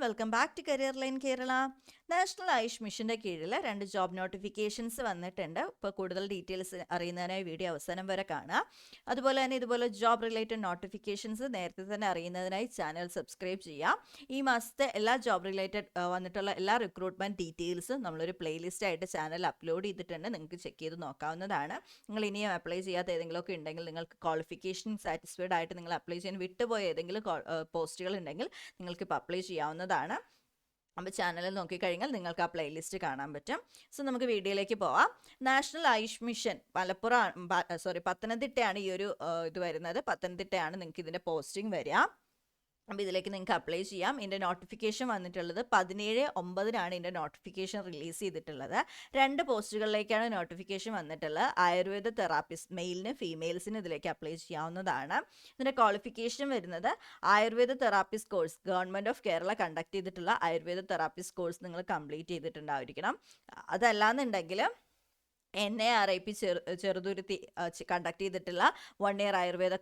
Welcome back to career line Kerala. National Ayush മിഷൻ്റെ കീഴിൽ 2 job notifications വന്നിട്ടുണ്ട്. ഇപ്പോൾ കൂടുതൽ ഡീറ്റെയിൽസ് അറിയുന്നതിനായി വീഡിയോ അവസാനം വരെ കാണുക. അതുപോലെ തന്നെ ഇതുപോലെ ജോബ് റിലേറ്റഡ് നോട്ടിഫിക്കേഷൻസ് നേരത്തെ തന്നെ അറിയുന്നതിനായി ചാനൽ സബ്സ്ക്രൈബ് ചെയ്യുക. ഈ മാസത്തെ എല്ലാ ജോബ് റിലേറ്റഡ് വന്നിട്ടുള്ള എല്ലാ റിക്രൂട്ട്മെൻറ്റ് ഡീറ്റെയിൽസും നമ്മളൊരു പ്ലേലിസ്റ്റ് ആയിട്ട് ചാനൽ അപ്ലോഡ് ചെയ്തിട്ടുണ്ട്. നിങ്ങൾക്ക് ചെക്ക് ചെയ്ത് നോക്കാവുന്നതാണ്. നിങ്ങൾ ഇനിയും അപ്ലൈ ചെയ്യാത്ത ഏതെങ്കിലുമൊക്കെ ഉണ്ടെങ്കിൽ, നിങ്ങൾക്ക് ക്വാളിഫിക്കേഷൻ സാറ്റിസ്ഫൈഡ് ആയിട്ട് നിങ്ങൾ അപ്ലൈ ചെയ്യാൻ വിട്ടുപോയ ഏതെങ്കിലും പോസ്റ്റുകൾ ഉണ്ടെങ്കിൽ നിങ്ങൾക്ക് ഇപ്പോൾ അപ്ലൈ ചെയ്യാവുന്നതാണ്. അപ്പോൾ ചാനലിൽ നോക്കിക്കഴിഞ്ഞാൽ നിങ്ങൾക്ക് ആ പ്ലേലിസ്റ്റ് കാണാൻ പറ്റും. സോ നമുക്ക് വീഡിയോയിലേക്ക് പോവാം. നാഷണൽ ആയുഷ് മിഷൻ പത്തനംതിട്ടയാണ് ഈ ഒരു ഇത് വരുന്നത്. പത്തനംതിട്ടയാണ് നിങ്ങൾക്ക് ഇതിൻ്റെ പോസ്റ്റിംഗ് വരിക. അപ്പോൾ ഇതിലേക്ക് നിങ്ങൾക്ക് അപ്ലൈ ചെയ്യാം. ഇതിൻ്റെ നോട്ടിഫിക്കേഷൻ വന്നിട്ടുള്ളത് 17/9 ഇതിൻ്റെ നോട്ടിഫിക്കേഷൻ റിലീസ് ചെയ്തിട്ടുള്ളത്. 2 പോസ്റ്റുകളിലേക്കാണ് നോട്ടിഫിക്കേഷൻ വന്നിട്ടുള്ളത്. ആയുർവേദ തെറാപ്പിസ്റ്റ് മെയിലിനും ഫീമെയിൽസിനും ഇതിലേക്ക് അപ്ലൈ ചെയ്യാവുന്നതാണ്. ഇതിൻ്റെ ക്വാളിഫിക്കേഷൻ വരുന്നത് Ayurveda therapist course government of Kerala conduct ചെയ്തിട്ടുള്ള ആയുർവേദ തെറാപ്പിസ്റ്റ് കോഴ്സ് നിങ്ങൾ കംപ്ലീറ്റ് ചെയ്തിട്ടുണ്ടായിരിക്കണം. അതല്ലാന്നുണ്ടെങ്കിൽ NARIP ചെറുതുരുത്തി കണ്ടക്ട് ചെയ്തിട്ടുള്ള 1 ഇയർ ആയുർവേദ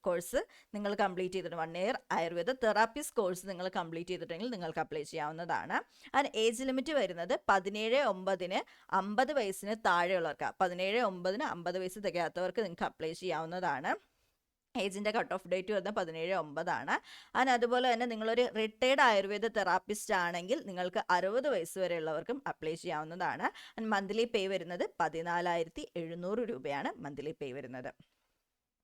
കോഴ്സ് നിങ്ങൾ കംപ്ലീറ്റ് ചെയ്തിട്ട് 1 ഇയർ ആയുർവേദ തെറാപ്പിസ്റ്റ് കോഴ്സ് നിങ്ങൾ കംപ്ലീറ്റ് ചെയ്തിട്ടുണ്ടെങ്കിൽ നിങ്ങൾക്ക് അപ്ലൈ ചെയ്യാവുന്നതാണ്. അതിന് ഏജ് ലിമിറ്റ് വരുന്നത് 17/9 50 വയസ്സിന് താഴെയുള്ളവർക്ക്, 17/9 50 വയസ്സ് തികയാത്തവർക്ക് നിങ്ങൾക്ക് അപ്ലൈ ചെയ്യാവുന്നതാണ്. ഏജിൻ്റെ കട്ട് ഓഫ് ഡേറ്റ് വരുന്നത് 17/9 ആണ്. അതുപോലെ തന്നെ നിങ്ങളൊരു റിട്ടയർഡ് ആയുർവേദ തെറാപ്പിസ്റ്റ് ആണെങ്കിൽ നിങ്ങൾക്ക് 60 വയസ്സ് വരെയുള്ളവർക്കും അപ്ലൈ ചെയ്യാവുന്നതാണ്. മന്ത്ലി പേ വരുന്നത് 14,700 രൂപയാണ് മന്ത്ലി പേ വരുന്നത്.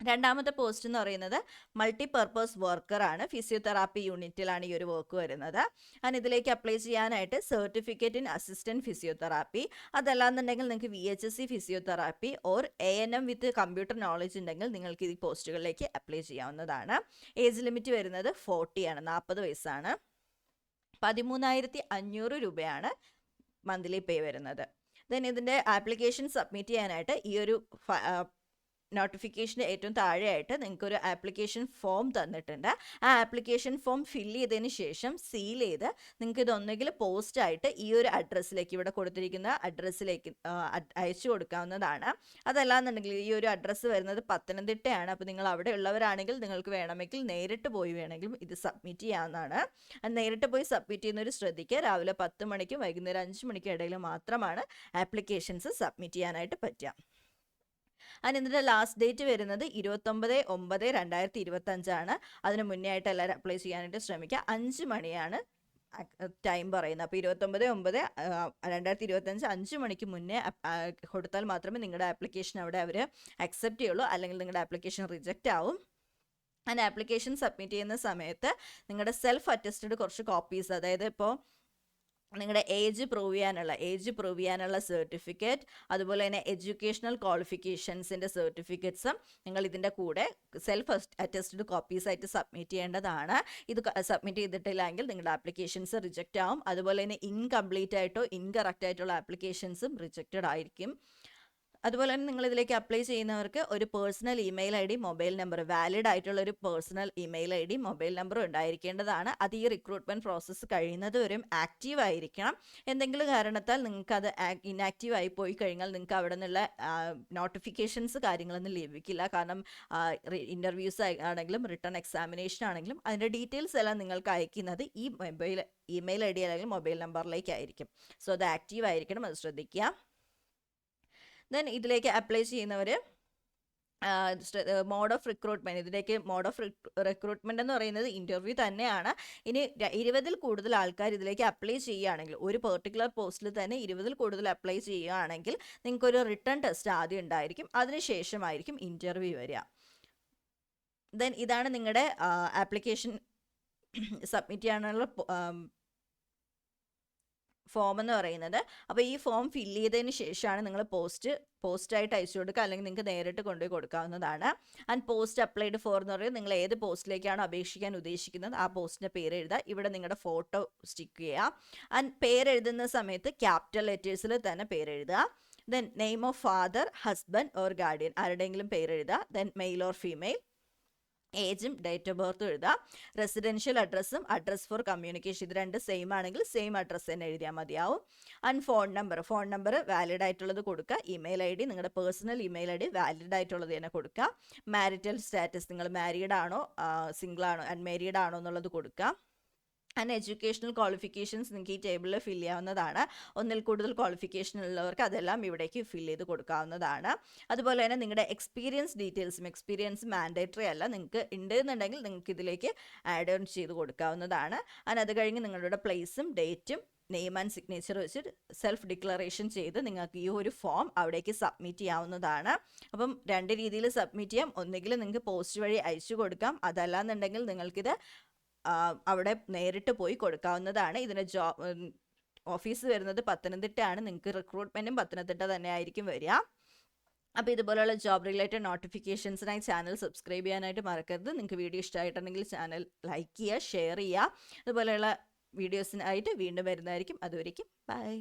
രണ്ടാമത്തെ പോസ്റ്റ് എന്ന് പറയുന്നത് മൾട്ടിപർപ്പസ് വർക്കറാണ്. ഫിസിയോതെറാപ്പി യൂണിറ്റിലാണ് ഈ ഒരു വർക്ക് വരുന്നത്. ഇതിലേക്ക് അപ്ലൈ ചെയ്യാനായിട്ട് സർട്ടിഫിക്കറ്റ് ഇൻ അസിസ്റ്റൻറ്റ് ഫിസിയോതെറാപ്പി, അതല്ലാന്നുണ്ടെങ്കിൽ നിങ്ങൾക്ക് VHSC physiotherapy or ANM with computer knowledge ഉണ്ടെങ്കിൽ നിങ്ങൾക്ക് ഈ പോസ്റ്റുകളിലേക്ക് അപ്ലൈ ചെയ്യാവുന്നതാണ്. ഏജ് ലിമിറ്റ് വരുന്നത് 40 ആണ്, 40 വയസ്സാണ്. 13,500 രൂപയാണ് മന്ത്ലി പേ വരുന്നത്. ദെൻ ഇതിൻ്റെ ആപ്ലിക്കേഷൻ സബ്മിറ്റ് ചെയ്യാനായിട്ട് ഈ ഒരു നോട്ടിഫിക്കേഷൻ്റെ ഏറ്റവും താഴെയായിട്ട് നിങ്ങൾക്കൊരു ആപ്ലിക്കേഷൻ ഫോം തന്നിട്ടുണ്ട്. ആ ആപ്ലിക്കേഷൻ ഫോം ഫില്ല് ചെയ്തതിന് ശേഷം സീൽ ചെയ്ത് നിങ്ങൾക്ക് ഇതൊന്നെങ്കിൽ പോസ്റ്റായിട്ട് ഈ ഒരു അഡ്രസ്സിലേക്ക്, ഇവിടെ കൊടുത്തിരിക്കുന്ന അഡ്രസ്സിലേക്ക് അയച്ചു കൊടുക്കാവുന്നതാണ്. അതല്ലാന്നുണ്ടെങ്കിൽ ഈ ഒരു അഡ്രസ്സ് വരുന്നത് പത്തനംതിട്ടയാണ്. അപ്പോൾ നിങ്ങൾ അവിടെ ഉള്ളവരാണെങ്കിൽ നിങ്ങൾക്ക് വേണമെങ്കിൽ നേരിട്ട് പോയി വേണമെങ്കിലും ഇത് സബ്മിറ്റ് ചെയ്യാവുന്നതാണ്. നേരിട്ട് പോയി സബ്മിറ്റ് ചെയ്യുന്നവർ ശ്രദ്ധിക്കുക, രാവിലെ 10 മണിക്കും വൈകുന്നേരം 5 മണിക്കും ഇടയിൽ മാത്രമാണ് ആപ്ലിക്കേഷൻസ് സബ്മിറ്റ് ചെയ്യാനായിട്ട് പറ്റുക. ഇതിൻ്റെ ലാസ്റ്റ് ഡേറ്റ് വരുന്നത് 29/9/2025 ആണ്. അതിന് മുന്നേ ആയിട്ട് എല്ലാവരും അപ്ലൈ ചെയ്യാനായിട്ട് ശ്രമിക്കുക. 5 മണിയാണ് ടൈം പറയുന്നത്. അപ്പോൾ 29/9/2025 5 മണിക്ക് മുന്നേ കൊടുത്താൽ മാത്രമേ നിങ്ങളുടെ ആപ്ലിക്കേഷൻ അവിടെ അവർ അക്സെപ്റ്റ് ചെയ്യുള്ളൂ, അല്ലെങ്കിൽ നിങ്ങളുടെ ആപ്ലിക്കേഷൻ റിജക്റ്റ് ആവും. ആപ്ലിക്കേഷൻ സബ്മിറ്റ് ചെയ്യുന്ന സമയത്ത് നിങ്ങളുടെ സെൽഫ് അറ്റസ്റ്റഡ് കുറച്ച് കോപ്പീസ്, അതായത് ഇപ്പോൾ നിങ്ങളുടെ ഏജ് പ്രൂവ് ചെയ്യാനുള്ള സർട്ടിഫിക്കറ്റ്, അതുപോലെ തന്നെ എഡ്യൂക്കേഷണൽ ക്വാളിഫിക്കേഷൻസിൻ്റെ സർട്ടിഫിക്കറ്റ്സും നിങ്ങൾ ഇതിൻ്റെ കൂടെ സെൽഫ് അറ്റസ്റ്റഡ് കോപ്പീസ് ആയിട്ട് സബ്മിറ്റ് ചെയ്യേണ്ടതാണ്. ഇത് സബ്മിറ്റ് ചെയ്തിട്ടില്ലെങ്കിൽ നിങ്ങളുടെ ആപ്ലിക്കേഷൻസ് റിജക്റ്റ് ആവും. അതുപോലെ തന്നെ ഇൻകംപ്ലീറ്റ് ആയിട്ടോ ഇൻകറക്റ്റ് ആയിട്ടുള്ള ആപ്ലിക്കേഷൻസും റിജക്റ്റഡ് ആയിരിക്കും. അതുപോലെ തന്നെ നിങ്ങൾ ഇതിലേക്ക് അപ്ലൈ ചെയ്യുന്നവർക്ക് ഒരു personal email ID, mobile number, valid ആയിട്ടുള്ള ഒരു personal email ID, mobile number ഉണ്ടായിരിക്കേണ്ടതാണ്. അത് ഈ റിക്രൂട്ട്മെൻറ്റ് പ്രോസസ്സ് കഴിയുന്നത് വരെയും ആക്റ്റീവ് ആയിരിക്കണം. എന്തെങ്കിലും കാരണത്താൽ നിങ്ങൾക്ക് അത് ഇനാക്റ്റീവ് ആയി പോയി കഴിഞ്ഞാൽ നിങ്ങൾക്ക് അവിടെ നിന്നുള്ള നോട്ടിഫിക്കേഷൻസ് കാര്യങ്ങളൊന്നും ലഭിക്കില്ല. കാരണം ഇൻ്റർവ്യൂസ് ആണെങ്കിലും റിട്ടേൺ എക്സാമിനേഷൻ ആണെങ്കിലും അതിൻ്റെ ഡീറ്റെയിൽസ് എല്ലാം നിങ്ങൾക്ക് അയക്കുന്നത് ഈ ഇമെയിൽ ID അല്ലെങ്കിൽ മൊബൈൽ നമ്പറിലേക്കായിരിക്കും. സോ അത് ആക്റ്റീവ് ആയിരിക്കണം, അത് ശ്രദ്ധിക്കുക. ദെൻ ഇതിലേക്ക് അപ്ലൈ ചെയ്യുന്നവർ മോഡ് ഓഫ് റിക്രൂട്ട്മെൻറ്റ്, ഇതിലേക്ക് മോഡ് ഓഫ് റിക്രൂട്ട്മെൻറ്റ് എന്ന് പറയുന്നത് ഇൻ്റർവ്യൂ തന്നെയാണ്. ഇനി 20-ൽ കൂടുതൽ ആൾക്കാർ ഇതിലേക്ക് അപ്ലൈ ചെയ്യുകയാണെങ്കിൽ, ഒരു പെർട്ടിക്കുലർ പോസ്റ്റിൽ തന്നെ 20-ൽ കൂടുതൽ അപ്ലൈ ചെയ്യുകയാണെങ്കിൽ നിങ്ങൾക്കൊരു റിട്ടേൺ ടെസ്റ്റ് ആദ്യം ഉണ്ടായിരിക്കും, അതിനുശേഷമായിരിക്കും ഇൻ്റർവ്യൂ വരിക. ദെൻ ഇതാണ് നിങ്ങളുടെ ആപ്ലിക്കേഷൻ സബ്മിറ്റ് ചെയ്യാനുള്ള ഫോം എന്ന് പറയുന്നത്. അപ്പോൾ ഈ ഫോം ഫില്ല് ചെയ്തതിന് ശേഷമാണ് നിങ്ങൾ പോസ്റ്റായിട്ട് അയച്ചു കൊടുക്കുക, അല്ലെങ്കിൽ നിങ്ങൾക്ക് നേരിട്ട് കൊണ്ടുപോയി കൊടുക്കാവുന്നതാണ്. പോസ്റ്റ് അപ്ലൈഡ് ഫോർ എന്ന് പറയുന്നത് നിങ്ങൾ ഏത് പോസ്റ്റിലേക്കാണോ അപേക്ഷിക്കാൻ ഉദ്ദേശിക്കുന്നത് ആ പോസ്റ്റിൻ്റെ പേര് എഴുതുക. ഇവിടെ നിങ്ങളുടെ ഫോട്ടോ സ്റ്റിക്ക് ചെയ്യുക. പേരെഴുതുന്ന സമയത്ത് ക്യാപിറ്റൽ ലെറ്റേഴ്സിൽ തന്നെ പേരെഴുതുക. Then name of father, husband or guardian, ആരുടെയെങ്കിലും പേരെഴുതുക. ദെൻ മെയിൽ ഓർ ഫീമെയിൽ, ഏജും ഡേറ്റ് ഓഫ് ബർത്തും എഴുതുക. റെസിഡൻഷ്യൽ അഡ്രസ്സും അഡ്രസ് ഫോർ കമ്മ്യൂണിക്കേഷൻ, ഇത് 2 സെയിം ആണെങ്കിൽ സെയിം അഡ്രസ്സ് തന്നെ എഴുതിയാൽ മതിയാവും. ഫോൺ നമ്പർ വാലിഡ് ആയിട്ടുള്ളത് കൊടുക്കുക. ഇമെയിൽ ID, നിങ്ങളുടെ പേഴ്സണൽ ഇമെയിൽ ID വാലിഡ് ആയിട്ടുള്ളത് തന്നെ കൊടുക്കുക. മാരിറ്റൽ സ്റ്റാറ്റസ്, നിങ്ങൾ മാരീഡ് ആണോ സിംഗിൾ ആണോ അൺമാരീഡ് ആണോ എന്നുള്ളത് കൊടുക്കുക. ആൻഡ് എഡ്യൂക്കേഷണൽ ക്വാളിഫിക്കേഷൻസ് നിങ്ങൾക്ക് ഈ ടേബിളിൽ ഫില്ല് ചെയ്യാവുന്നതാണ്. ഒന്നിൽ കൂടുതൽ ക്വാളിഫിക്കേഷൻ ഉള്ളവർക്ക് അതെല്ലാം ഇവിടേക്ക് ഫില്ല് ചെയ്ത് കൊടുക്കാവുന്നതാണ്. അതുപോലെ തന്നെ നിങ്ങളുടെ എക്സ്പീരിയൻസ് മാൻഡേറ്ററി അല്ല, നിങ്ങൾക്ക് ഉണ്ട് എന്നുണ്ടെങ്കിൽ നിങ്ങൾക്ക് ഇതിലേക്ക് ആഡ് ഓൺ ചെയ്ത് കൊടുക്കാവുന്നതാണ്. ആൻഡ് അത് കഴിഞ്ഞ് നിങ്ങളുടെ പ്ലേസും ഡേറ്റും നെയിം ആൻഡ് സിഗ്നേച്ചർ വെച്ച് സെൽഫ് ഡിക്ലറേഷൻ ചെയ്ത് നിങ്ങൾക്ക് ഈ ഒരു ഫോം അവിടേക്ക് സബ്മിറ്റ് ചെയ്യാവുന്നതാണ്. അപ്പം 2 രീതിയിൽ സബ്മിറ്റ് ചെയ്യാം. ഒന്നുകിൽ നിങ്ങൾക്ക് പോസ്റ്റ് വഴി അയച്ചു കൊടുക്കാം, അതല്ലാന്നുണ്ടെങ്കിൽ നിങ്ങൾക്കിത് അവിടെ നേരിട്ട് പോയി കൊടുക്കാവുന്നതാണ്. ഇതിന് ഓഫീസ് വരുന്നത് പത്തനംതിട്ടയാണ്. നിങ്ങൾക്ക് റിക്രൂട്ട്മെൻറ്റും പത്തനംതിട്ട തന്നെ ആയിരിക്കും വരിക. അപ്പോൾ ഇതുപോലെയുള്ള ജോബ് റിലേറ്റഡ് നോട്ടിഫിക്കേഷൻസിനായി ചാനൽ സബ്സ്ക്രൈബ് ചെയ്യാനായിട്ട് മറക്കരുത്. നിങ്ങൾക്ക് വീഡിയോ ഇഷ്ടമായിട്ടുണ്ടെങ്കിൽ ചാനൽ ലൈക്ക് ചെയ്യുക, ഷെയർ ചെയ്യുക. അതുപോലെയുള്ള വീഡിയോസിനായിട്ട് വീണ്ടും വരുന്നതായിരിക്കും. അതുവരേക്കും ബൈ.